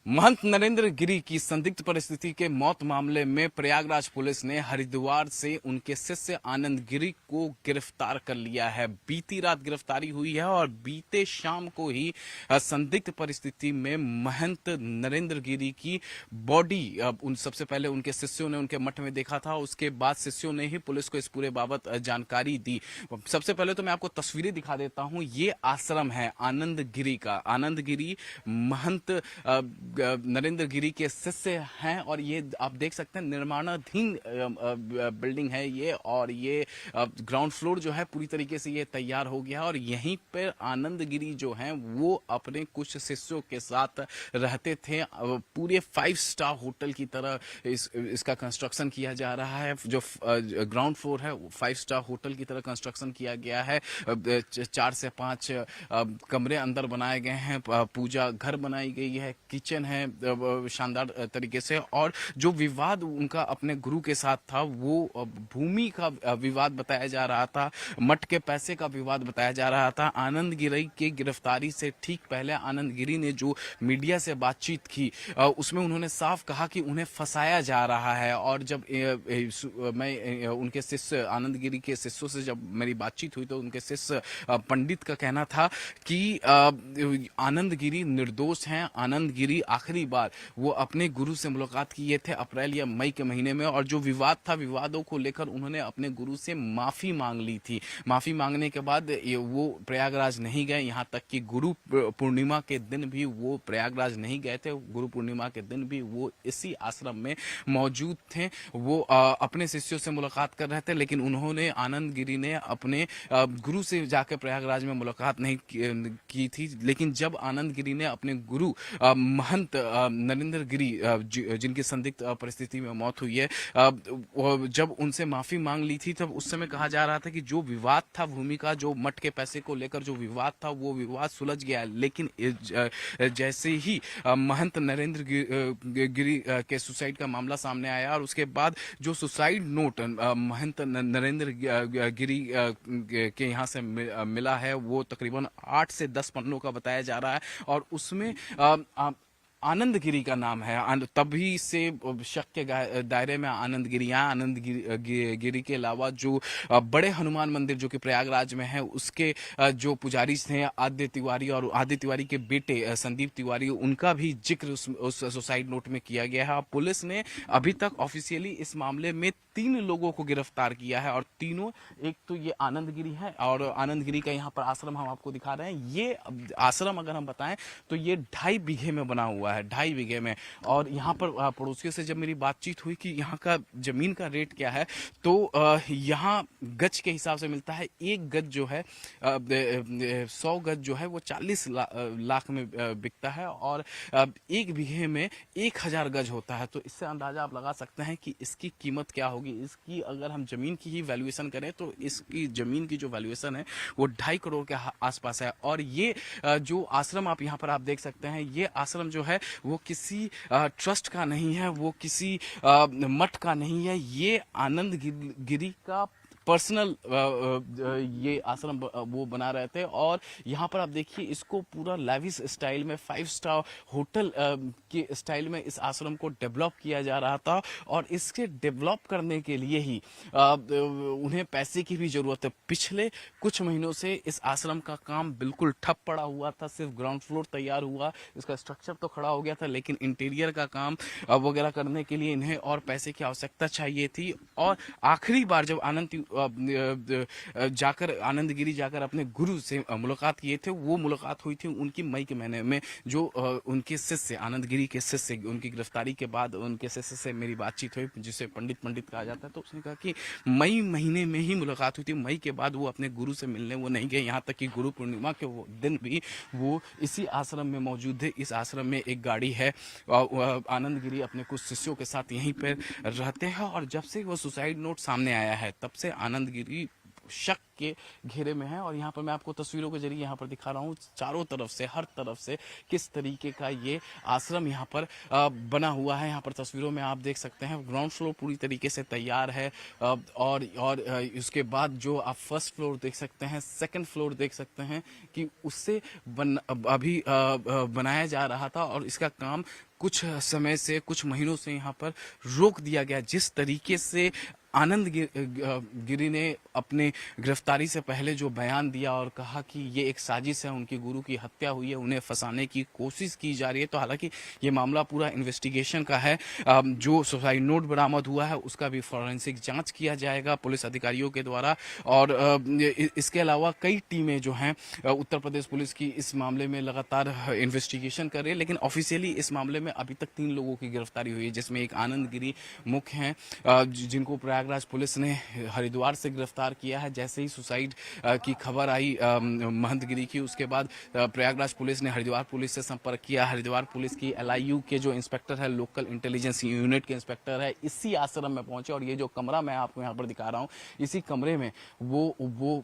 महंत नरेंद्र गिरी की संदिग्ध परिस्थिति के मौत मामले में प्रयागराज पुलिस ने हरिद्वार से उनके शिष्य आनंद गिरी को गिरफ्तार कर लिया है। बीती रात गिरफ्तारी हुई है और बीते शाम को ही संदिग्ध परिस्थिति में महंत नरेंद्र गिरी की बॉडी उन सबसे पहले उनके शिष्यों ने उनके मठ में देखा था। उसके बाद शिष्यों ने ही पुलिस को इस पूरे बाबत जानकारी दी। सबसे पहले तो मैं आपको तस्वीरें दिखा देता हूं। ये आश्रम है आनंद गिरी का। आनंद गिरी महंत नरेंद्र गिरी के शिष्य हैं और ये आप देख सकते हैं निर्माणाधीन बिल्डिंग है ये, और ये ग्राउंड फ्लोर जो है पूरी तरीके से ये तैयार हो गया है और यहीं पर आनंद गिरी जो हैं वो अपने कुछ शिष्यों के साथ रहते थे। पूरे 5 स्टार होटल की तरह इसका कंस्ट्रक्शन किया जा रहा है। जो ग्राउंड फ्लोर है 5 स्टार होटल की तरह कंस्ट्रक्शन किया गया है। 4 से 5 कमरे अंदर बनाए गए हैं, पूजा घर बनाई गई है, किचन है शानदार तरीके से। और जो विवाद उनका अपने गुरु के साथ था वो भूमि का विवाद बताया जा रहा था, मठ के पैसे का विवाद बताया जा रहा था। आनंद गिरी की गिरफ्तारी से ठीक पहले आनंद गिरी ने जो मीडिया से बातचीत की उसमें उन्होंने साफ कहा कि उन्हें फंसाया जा रहा है। और जब मैं उनके शिष्य आनंद गिरी के शिष्यों से जब मेरी बातचीत हुई तो उनके शिष्य पंडित का कहना था कि आनंद गिरी निर्दोष हैं। आनंद गिरी आखिरी बार वो अपने गुरु से मुलाकात किए थे अप्रैल या मई के महीने में, और जो विवाद था विवादों को लेकर उन्होंने अपने गुरु से माफी मांग ली थी। माफी मांगने के बाद वो प्रयागराज नहीं गए, यहाँ तक कि गुरु पूर्णिमा के दिन भी वो प्रयागराज नहीं गए थे। गुरु पूर्णिमा के दिन भी वो इसी आश्रम में मौजूद थे। वो अपने शिष्यों से मुलाकात कर रहे थे, लेकिन उन्होंने आनंद गिरी ने अपने गुरु से जाकर प्रयागराज में मुलाकात नहीं की थी। लेकिन जब आनंद गिरी ने अपने गुरु महंत नरेंद्र गिरी जिनकी संदिग्ध परिस्थिति में मौत हुई है, जब उनसे माफी मांग ली थी तब उस समय कहा जा रहा था कि जो विवाद था भूमि का, जो मठ के पैसे को लेकर जो विवाद था वो विवाद सुलझ गया। लेकिन जैसे ही महंत नरेंद्र गिरी के सुसाइड का मामला सामने आया और उसके बाद जो सुसाइड नोट महंत नरेंद्र गिरी के यहाँ से मिला है वो तकरीबन 8 से 10 पन्नों का बताया जा रहा है और उसमें आनंद गिरी का नाम है। तभी से शक के दायरे में आनंद गिरी आया। आनंद गिरी के अलावा जो बड़े हनुमान मंदिर जो कि प्रयागराज में है उसके जो पुजारी थे आदित्य तिवारी और आदित्य तिवारी के बेटे संदीप तिवारी, उनका भी जिक्र उस सुसाइड नोट में किया गया है। पुलिस ने अभी तक ऑफिशियली इस मामले में 3 लोगों को गिरफ्तार किया है और तीनों, एक तो ये आनंद गिरी है और आनंद गिरी का यहाँ पर आश्रम हम आपको दिखा रहे हैं। ये आश्रम अगर हम बताएं तो ये 2.5 बीघे में बना हुआ है, 2.5 बीघे में। और यहाँ पर पड़ोसियों से जब मेरी बातचीत हुई कि यहाँ का जमीन का रेट क्या है तो यहाँ गज के हिसाब से मिलता है। एक गज जो है 100 गज जो है वो 40 लाख में बिकता है और 1 बीघे में 1000 गज होता है। तो इससे अंदाजा आप लगा सकते हैं कि इसकी कीमत क्या होगी। इसकी अगर हम जमीन की ही वैल्यूएशन करें तो इसकी जमीन की जो वैल्यूएशन है वो 2.5 करोड़ के आसपास है। और ये जो आश्रम आप यहाँ पर आप देख सकते हैं, ये आश्रम जो है वो किसी ट्रस्ट का नहीं है, वो किसी मठ का नहीं है। ये आनंद गिरी का पर्सनल ये आश्रम वो बना रहे थे। और यहाँ पर आप देखिए इसको पूरा लेविश स्टाइल में 5 स्टार होटल के स्टाइल में इस आश्रम को डेवलप किया जा रहा था। और इसके डेवलप करने के लिए ही उन्हें पैसे की भी जरूरत है। पिछले कुछ महीनों से इस आश्रम का काम बिल्कुल ठप पड़ा हुआ था। सिर्फ ग्राउंड फ्लोर तैयार हुआ, इसका स्ट्रक्चर तो खड़ा हो गया था, लेकिन इंटीरियर का काम वगैरह करने के लिए इन्हें और पैसे की आवश्यकता चाहिए थी। और आखिरी बार जब आनंद गिरी जाकर अपने गुरु से मुलाकात किए थे, वो मुलाकात हुई थी उनकी मई के महीने में। जो उनके शिष्य आनंद गिरी के शिष्य, उनकी गिरफ्तारी के बाद उनके शिष्य से मेरी बातचीत हुई जिसे पंडित कहा जाता है, तो उसने कहा कि मई महीने में ही मुलाकात हुई थी। मई के बाद वो अपने गुरु से मिलने वो नहीं गए। यहाँ तक कि गुरु पूर्णिमा के वो दिन भी वो इसी आश्रम में मौजूद है। इस आश्रम में एक गाड़ी है। आनंद गिरी अपने कुछ शिष्यों के साथ यहीं पर रहते हैं। और जब से वो सुसाइड नोट सामने आया है तब से आनंद गिरी शक के घेरे में है। और यहाँ पर मैं आपको तस्वीरों के जरिए यहाँ पर दिखा रहा हूँ चारों तरफ से, हर तरफ से किस तरीके का ये आश्रम यहाँ पर बना हुआ है। यहाँ पर तस्वीरों में आप देख सकते हैं ग्राउंड फ्लोर पूरी तरीके से तैयार है। और उसके बाद जो आप फर्स्ट फ्लोर देख सकते हैं, सेकंड फ्लोर देख सकते हैं कि उससे अभी बनाया जा रहा था और इसका काम कुछ समय से, कुछ महीनों से यहाँ पर रोक दिया गया। जिस तरीके से आनंद गिरी ने अपने गिरफ्तारी से पहले जो बयान दिया और कहा कि ये एक साजिश है, उनके गुरु की हत्या हुई है, उन्हें फंसाने की कोशिश की जा रही है। तो हालांकि ये मामला पूरा इन्वेस्टिगेशन का है। जो सुसाइड नोट बरामद हुआ है उसका भी फॉरेंसिक जांच किया जाएगा पुलिस अधिकारियों के द्वारा। और इसके अलावा कई टीमें जो हैं उत्तर प्रदेश पुलिस की इस मामले में लगातार इन्वेस्टिगेशन कर रही है। लेकिन ऑफिशियली इस मामले में अभी तक 3 लोगों की गिरफ्तारी हुई है, जिसमें एक आनंद गिरी मुख्य हैं, जिनको प्रयागराज पुलिस ने हरिद्वार से गिरफ्तार किया है। जैसे ही सुसाइड की खबर आई महंत गिरी की, उसके बाद प्रयागराज पुलिस ने हरिद्वार पुलिस से संपर्क किया। हरिद्वार पुलिस की LIU के जो इंस्पेक्टर है, लोकल इंटेलिजेंस यूनिट के इंस्पेक्टर है, इसी आश्रम में पहुंचे। और ये जो कमरा मैं आपको यहाँ पर दिखा रहा हूँ, इसी कमरे में वो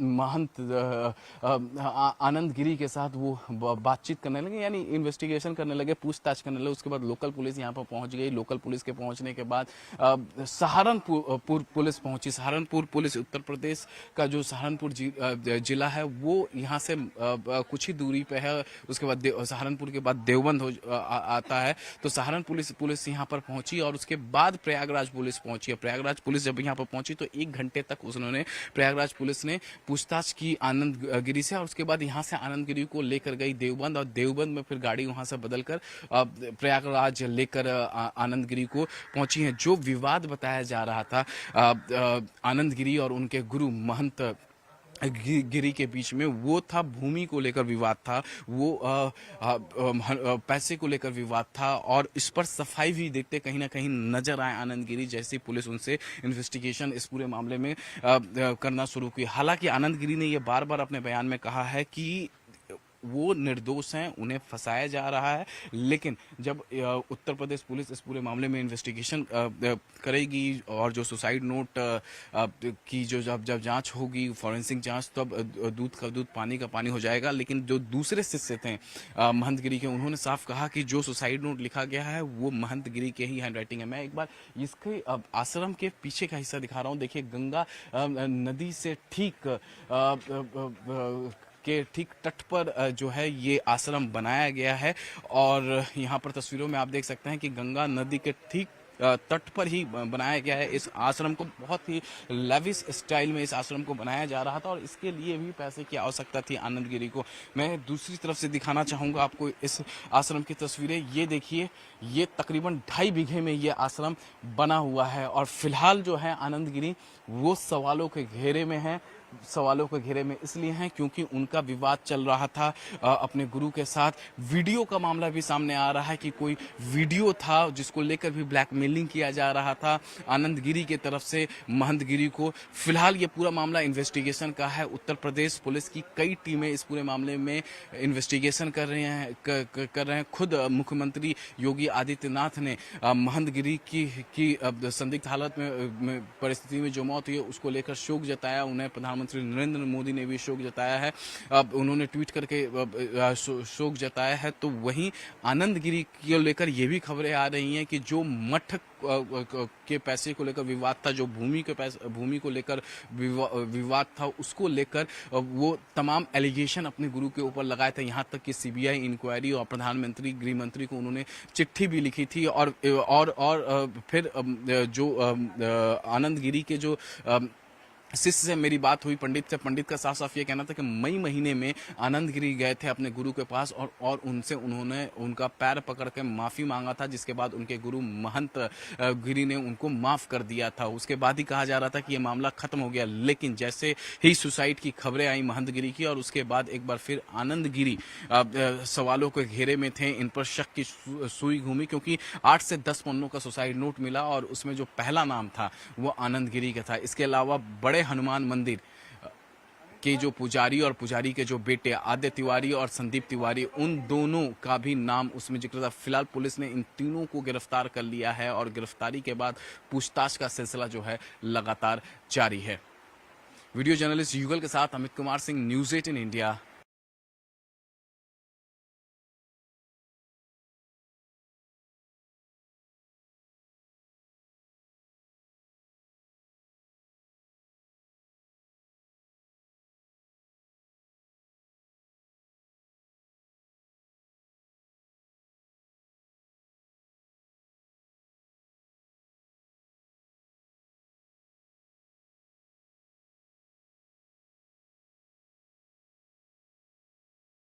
महंत आनंद गिरी के साथ वो बातचीत करने लगे, यानी इन्वेस्टिगेशन करने लगे, पूछताछ करने लगे। उसके बाद लोकल पुलिस यहाँ पर पहुंच गई। लोकल पुलिस के पहुंचने के बाद सहारनपुर पुलिस पहुंची। सहारनपुर पुलिस उत्तर प्रदेश का जो सहारनपुर जिला है वो यहाँ से कुछ ही दूरी पे है। उसके बाद सहारनपुर के बाद देवबंद आता है। तो सहारनपुर पुलिस यहाँ पर पहुंची और उसके बाद प्रयागराज पुलिस पहुंची। प्रयागराज पुलिस जब यहाँ पर पहुंची तो 1 घंटे तक उन्होंने प्रयागराज पुलिस ने पूछताछ की आनंद गिरी से। और उसके बाद यहाँ से आनंद गिरी को लेकर गई देवबंद, और देवबंद में फिर गाड़ी वहां से बदलकर प्रयागराज लेकर आनंद गिरी को पहुंची है। जो विवाद बताया जा रहा था आनंद गिरी और उनके गुरु महंत गिरी के बीच में, वो था भूमि को लेकर विवाद था, वो पैसे को लेकर विवाद था। और इस पर सफाई भी देते कहीं ना कहीं नजर आए आनंद गिरी, जैसी पुलिस उनसे इन्वेस्टिगेशन इस पूरे मामले में करना शुरू की। हालांकि आनंद गिरी ने यह बार बार अपने बयान में कहा है कि वो निर्दोष हैं, उन्हें फंसाया जा रहा है। लेकिन जब उत्तर प्रदेश पुलिस इस पूरे मामले में इन्वेस्टिगेशन करेगी और जो सुसाइड नोट की जो जब जांच होगी, फॉरेंसिक जांच, तब दूध का दूध पानी का पानी हो जाएगा। लेकिन जो दूसरे शिष्य थे महंत गिरी के, उन्होंने साफ कहा कि जो सुसाइड नोट लिखा गया है वो महंत गिरी के ही हैंडराइटिंग है। मैं एक बार इसके आश्रम के पीछे का हिस्सा दिखा रहा हूँ। देखिए, गंगा नदी से ठीक के ठीक तट पर जो है ये आश्रम बनाया गया है। और यहाँ पर तस्वीरों में आप देख सकते हैं कि गंगा नदी के ठीक तट पर ही बनाया गया है इस आश्रम को। बहुत ही लेविश स्टाइल में इस आश्रम को बनाया जा रहा था और इसके लिए भी पैसे की आवश्यकता थी आनंद गिरी को। मैं दूसरी तरफ से दिखाना चाहूँगा आपको इस आश्रम की तस्वीरें। ये देखिए, ये तकरीबन 2.5 बीघे में ये आश्रम बना हुआ है। और फिलहाल जो है आनंद गिरी वो सवालों के घेरे में है। सवालों के घेरे में इसलिए हैं क्योंकि उनका विवाद चल रहा था अपने गुरु के साथ। वीडियो का मामला भी सामने आ रहा है कि कोई वीडियो था जिसको लेकर भी ब्लैकमेलिंग किया जा रहा था आनंद गिरी के तरफ से महंत गिरी को। फिलहाल ये पूरा मामला इन्वेस्टिगेशन का है। उत्तर प्रदेश पुलिस की कई टीमें इस पूरे मामले में इन्वेस्टिगेशन कर रहे हैं। खुद मुख्यमंत्री योगी आदित्यनाथ ने महंत गिरी की संदिग्ध हालत में परिस्थिति में जो मौत हुई है उसको लेकर शोक जताया। उन्हें प्रधानमंत्री नरेंद्र मोदी ने भी शोक जताया है। अब उन्होंने ट्वीट करके शोक जताया है। तो वहीं आनंद गिरी को लेकर ये भी खबरें आ रही हैं कि जो मठ के पैसे को लेकर विवाद था, जो भूमि को लेकर विवाद था, उसको लेकर वो तमाम एलिगेशन अपने गुरु के ऊपर लगाए थे। यहाँ तक कि CBI इंक्वायरी और प्रधानमंत्री गृह मंत्री को उन्होंने चिट्ठी भी लिखी थी। और फिर जो आनंद गिरी के जो शिष्य से मेरी बात हुई, पंडित से, पंडित का साफ साफ ये कहना था कि मई महीने में आनंद गिरी गए थे अपने गुरु के पास और उनसे उन्होंने उनका पैर पकड़ के माफ़ी मांगा था, जिसके बाद उनके गुरु महंत गिरी ने उनको माफ़ कर दिया था। उसके बाद ही कहा जा रहा था कि ये मामला ख़त्म हो गया। लेकिन जैसे ही सुसाइड की खबरें आई महंत गिरी की, और उसके बाद एक बार फिर आनंद गिरी सवालों के घेरे में थे। इन पर शक की सुई घूमी क्योंकि 8 से 10 पन्नों का सुसाइड नोट मिला और उसमें जो पहला नाम था वो आनंद गिरी का था। इसके अलावा बड़े हनुमान मंदिर के जो पुजारी और पुजारी के जो बेटे आदित्य तिवारी और संदीप तिवारी, उन दोनों का भी नाम उसमें जिक्र था। फिलहाल पुलिस ने इन तीनों को गिरफ्तार कर लिया है और गिरफ्तारी के बाद पूछताछ का सिलसिला जो है लगातार जारी है। वीडियो जर्नलिस्ट युगल के साथ अमित कुमार सिंह, न्यूज़ 18 इंडिया,